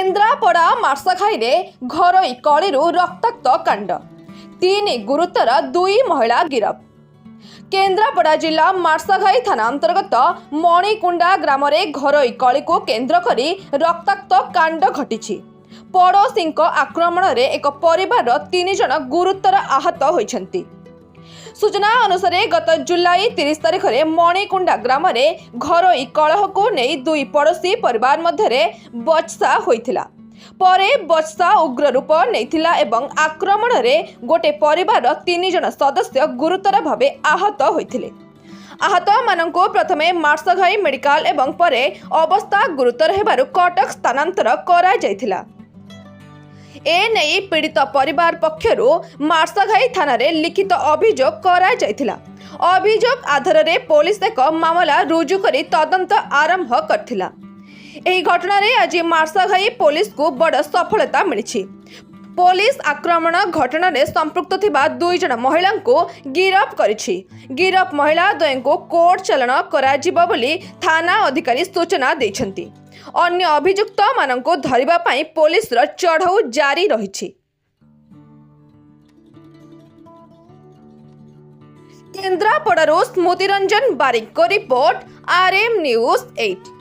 केन्द्रापड़ा मार्साघाई घरोई कलिरु रक्ताक्त कांड 3 गुरुतर 2 महिला गिरफ। केन्द्रापड़ा जिला मार्साघाई थाना अंतर्गत मणिकुंडा ग्राम घरोई कली को केन्द्र करी रक्ताक्त कांड घटी। पड़ोशी आक्रमण में एक परिवार 3 जन गुरुतर आहत होइछन्ति। सूचना अनुसार गत जुलाई 30 तारिख में मणिकुंडा ग्राम घरोई कलह को नहीं 2 पड़ोशी परिवार मध्य बचसा होइथिला। परे बचसा उग्र रूप नैथिला एवं आक्रमण में गोटे परिवार 3 जन सदस्य गुरुतर भावे आहत होइथिले। आहत मानंको प्रथमे मार्साघाई मेडिकल एवं परे अवस्था गुरुतर हेबारु कटक स्थानांतर करा जायथिला। एने पीड़ित परिवार पक्षरु मार्साघाई थाना रे लिखित अभियोग करा जायथिला। अभियोग आधार रे पुलिस एक मामला रुजु करी तदंत आरंभ करथिला। एही घटना रे आज मार्साघाई पुलिस को बड़ सफलता मिली। पुलिस आक्रमण घटना रे संपृक्त थिबा 2 जन महिला को गिरफ करिछि। गिरफ महिला द्वय को कोर्ट चालान करा जिवो बोली थाना अधिकारी सूचना दैछन्ति। अन्य अभियुक्त मानंको धरिबा पई पुलिस र चढ़ाऊ जारी रहिछि। केन्द्रापड़ारू स्मृतिरंजन बारिक को रिपोर्ट RM News 8।